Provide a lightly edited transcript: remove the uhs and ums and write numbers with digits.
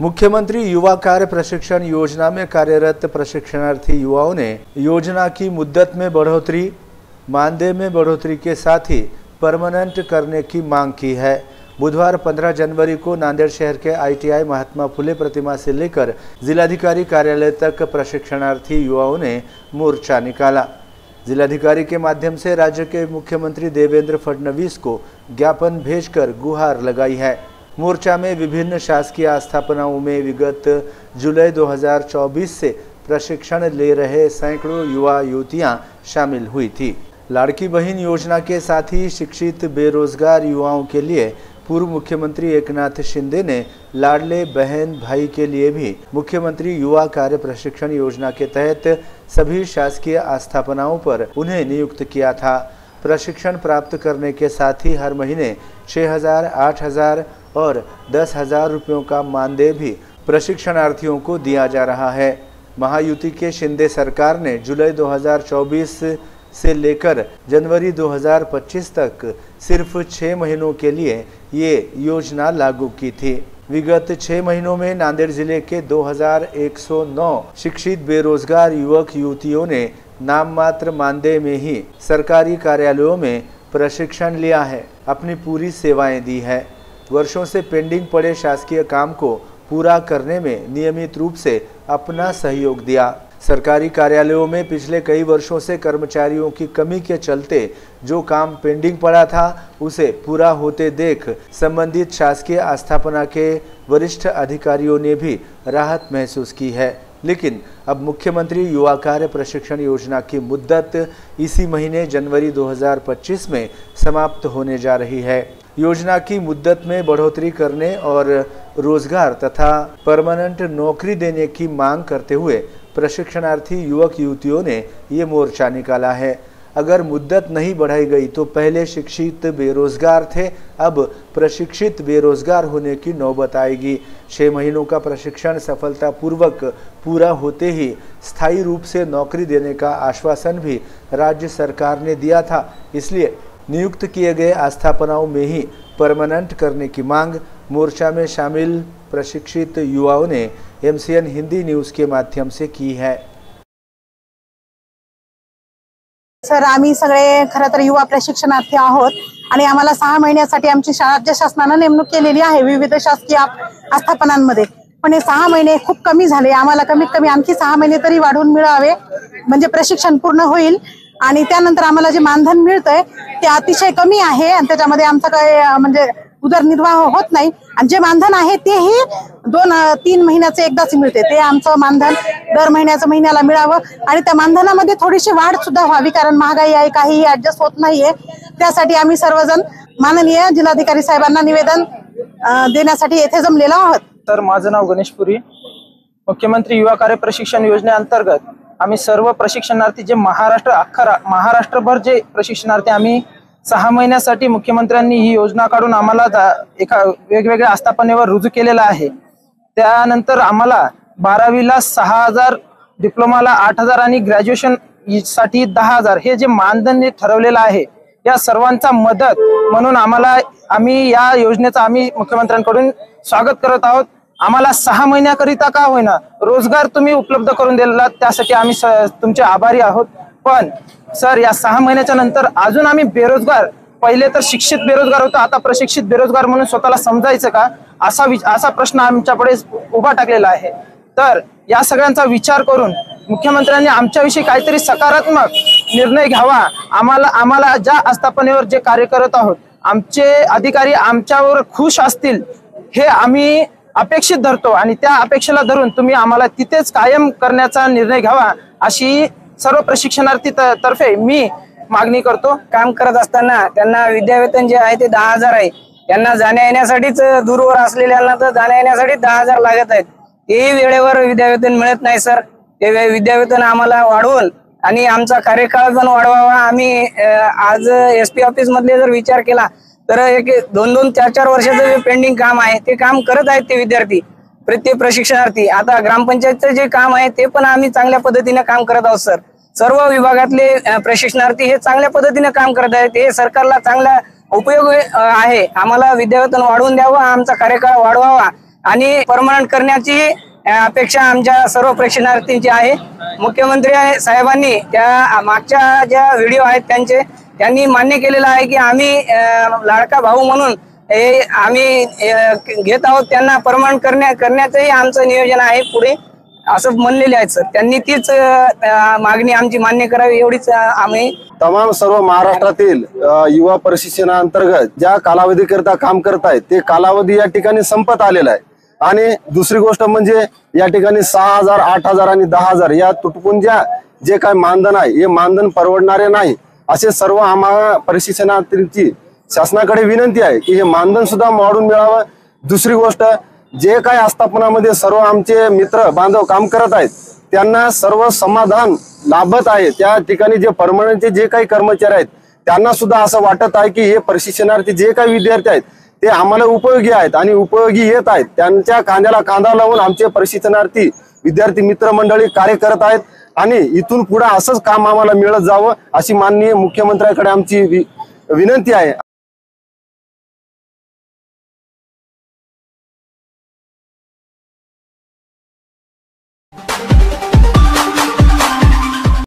मुख्यमंत्री युवा कार्य प्रशिक्षण योजना में कार्यरत प्रशिक्षणार्थी युवाओं ने योजना की मुद्दत में बढ़ोतरी, मानदेय में बढ़ोतरी के साथ ही परमानेंट करने की मांग की है। बुधवार 15 जनवरी को नांदेड़ शहर के ITI महात्मा फुले प्रतिमा से लेकर जिलाधिकारी कार्यालय तक प्रशिक्षणार्थी युवाओं ने मोर्चा निकाला। जिलाधिकारी के माध्यम से राज्य के मुख्यमंत्री देवेंद्र फडणवीस को ज्ञापन भेजकर गुहार लगाई है। मोर्चा में विभिन्न शासकीय आस्थापनाओं में विगत जुलाई 2024 से प्रशिक्षण ले रहे सैकड़ों युवा युवतियां शामिल हुई थी। लाड़की बहन योजना के साथ ही शिक्षित बेरोजगार युवाओं के लिए पूर्व मुख्यमंत्री एकनाथ शिंदे ने लाडले बहन भाई के लिए भी मुख्यमंत्री युवा कार्य प्रशिक्षण योजना के तहत सभी शासकीय आस्थापनाओं पर उन्हें नियुक्त किया था। प्रशिक्षण प्राप्त करने के साथ ही हर महीने 6,000, 8,000 और 10,000 रुपयों का मानदेय भी प्रशिक्षणार्थियों को दिया जा रहा है। महायुति के शिंदे सरकार ने जुलाई 2024 से लेकर जनवरी 2025 तक सिर्फ 6 महीनों के लिए ये योजना लागू की थी। विगत 6 महीनों में नांदेड़ जिले के 2109 शिक्षित बेरोजगार युवक युवतियों ने नाम मात्र मानदेय में ही सरकारी कार्यालयों में प्रशिक्षण लिया है, अपनी पूरी सेवाएं दी है। वर्षों से पेंडिंग पड़े शासकीय काम को पूरा करने में नियमित रूप से अपना सहयोग दिया। सरकारी कार्यालयों में पिछले कई वर्षों से कर्मचारियों की कमी के चलते जो काम पेंडिंग पड़ा था उसे पूरा होते देख संबंधित शासकीय आस्थापना के वरिष्ठ अधिकारियों ने भी राहत महसूस की है। लेकिन अब मुख्यमंत्री युवा कार्य प्रशिक्षण योजना की मुद्दत इसी महीने जनवरी 2025 में समाप्त होने जा रही है। योजना की मुद्दत में बढ़ोतरी करने और रोजगार तथा परमानेंट नौकरी देने की मांग करते हुए प्रशिक्षणार्थी युवक युवतियों ने ये मोर्चा निकाला है। अगर मुद्दत नहीं बढ़ाई गई तो पहले शिक्षित बेरोजगार थे, अब प्रशिक्षित बेरोजगार होने की नौबत आएगी। 6 महीनों का प्रशिक्षण सफलतापूर्वक पूरा होते ही स्थायी रूप से नौकरी देने का आश्वासन भी राज्य सरकार ने दिया था। इसलिए नियुक्त किए गए आस्थापनाओं में ही परमानेंट करने की मांग मोर्चा में शामिल प्रशिक्षित युवाओं ने MCN हिंदी न्यूज के माध्यम से की है। सर, आम्ही सगळे खरं तर युवा प्रशिक्षणार्थी आहोत आणि आम्हाला 6 महिन्यासाठी आमची राज्य शासनाने नेमणूक केलेली आहे विविध शासकीय आस्थापनांमध्ये। पण हे 6 महिने खूप कमी झाले। आम्हाला कमीत कमी आणखी 6 महिने तरी वाढवून मिळावे, म्हणजे प्रशिक्षण पूर्ण होईल आणि त्यानंतर आम्हाला जे मानधन मिळतंय ते अतिशय कमी आहे आणि त्याच्यामध्ये आमचा काय म्हणजे उदरनिर्वाह होत नाही आणि जे मानधन आहे तेही 2-3 महिन्याचे एकदाच मिळते। ते आमचं मानधन दर महिन्याला मिळावं आणि त्या मानधनामध्ये थोडीशी वाढ सुद्धा व्हावी, कारण महागाई आहे, काही ऍडजस्ट होत नाहीये। त्यासाठी आम्ही सर्वजण माननीय जिल्हाधिकारी साहेबांना निवेदन देण्यासाठी येथे जमलेलो आहोत। तर माझं नाव गणेश पुरी, मुख्यमंत्री युवा कार्य प्रशिक्षण योजनेअंतर्गत आम्ही सर्व प्रशिक्षणार्थी जे महाराष्ट्रभर जे प्रशिक्षणार्थी आम्ही 6 महिन्यासाठी मुख्यमंत्र्यांनी ही योजना काढून आम्हाला एका वेगवेगळ्या आस्थापनेवर रुजू केलेला आहे। त्यानंतर आम्हाला 12वीला 6,000, डिप्लोमाला 8,000 आणि ग्रॅज्युएशन साठी 10,000 हे जे मानधन ठरवलेलं आहे, या सर्वांचा मदत म्हणून आम्ही या योजनेचा मुख्यमंत्र्यांकडून स्वागत करत आहोत। आम्हाला 6 महिन्याकरिता का होईना रोजगार तुम्ही उपलब्ध करून दिला, त्यासाठी आम्ही तुमचे आभारी आहोत। पण सर, या 6 महिन्याच्या नंतर अजून आम्ही बेरोजगार, पहिले तर शिक्षित बेरोजगार होतो, आता प्रशिक्षित बेरोजगार म्हणून स्वतःला समजायचं का, असा प्रश्न आमच्यापुढे उभा टाकलेला आहे। तर या सगळ्यांचा विचार करून मुख्यमंत्र्यांनी आमच्याविषयी काहीतरी सकारात्मक निर्णय घ्यावा। आम्हाला ज्या आस्थापनेवर जे कार्य करत आहोत, आमचे अधिकारी आमच्यावर खुश असतील हे आम्ही अपेक्षित धरतो आणि त्या अपेक्षेला धरून तुम्ही आम्हाला तिथेच कायम करण्याचा निर्णय घ्यावा, अशी सर्व प्रशिक्षणार्थी तर्फे मी मागणी करतो। काम करत असताना त्यांना विद्यावेतन जे आहे ते 10,000 आहे। त्यांना जाण्या येण्यासाठीच दूरवर असलेल्यांना तर जाण्या येण्यासाठी 10,000 लागत आहेत, तेही वेळेवर विद्यावेतन मिळत नाही सर। ते विद्यावेतन आम्हाला वाढवून आणि आमचा कार्यकाळ पण वाढवावा। आम्ही आज SP ऑफिस मधले जर विचार केला तर एक 2-2, 4-4 वर्षाचं जे पेंडिंग काम आहे ते काम करत आहेत ते विद्यार्थी, प्रत्येक प्रशिक्षणार्थी। आता ग्रामपंचायतचं जे काम आहे ते पण आम्ही चांगल्या पद्धतीने काम करत आहोत सर। सर्व विभागातले प्रशिक्षणार्थी हे चांगल्या पद्धतीने काम करत आहेत, हे सरकारला चांगला उपयोग आहे। आम्हाला विद्यावेतन वाढवून द्यावं, आमचा कार्यकाळ वाढवावा आणि परमनंट करण्याची अपेक्षा आमच्या सर्व प्रशिक्षणार्थींची आहे। मुख्यमंत्री साहेबांनी त्या मागच्या ज्या व्हिडिओ आहेत त्यांनी मान्य केलेलं आहे की आम्ही लाडका भाऊ म्हणून आम्ही घेत आहोत, त्यांना परमनंट करण्याचंही आमचं नियोजन आहे पुढे, असं म्हणलेले आहेत सर। त्यांनी तीच मागणी आमची मान्य करावी एवढीच आम्ही तमाम सर्व महाराष्ट्रातील युवा प्रशिक्षणाअंतर्गत ज्या कालावधीकरता काम करतायत ते कालावधी या ठिकाणी संपत आलेला आहे। आणि दुसरी गोष्ट म्हणजे या ठिकाणी 6,000, 8,000 आणि 10,000 या तुटपुंज्या जे काय मानधन आहे हे मानधन परवडणारे नाही, असे सर्व आम्हाला प्रशिक्षणार्थींची शासनाकडे विनंती आहे की हे मानधन सुद्धा वाढून मिळावं। दुसरी गोष्ट, जे काय आस्थापनामध्ये सर्व आमचे मित्र बांधव काम करत आहेत त्यांना सर्व समाधान लाभत आहे। त्या ठिकाणी जे परमनंटचे जे काही कर्मचारी आहेत त्यांना सुद्धा असं वाटत आहे की हे प्रशिक्षणार्थी जे काही विद्यार्थी आहेत ते आम्हाला उपयोगी आहेत आणि उपयोगी येत आहेत। त्यांच्या खांद्याला खांदा लावून आमचे प्रशिक्षणार्थी विद्यार्थी मित्र मंडळी कार्य करत आहेत आणि इथून पुढे असंच काम आम्हाला मिळत जावं अशी माननीय मुख्यमंत्र्यांकडे आमची विनंती आहे।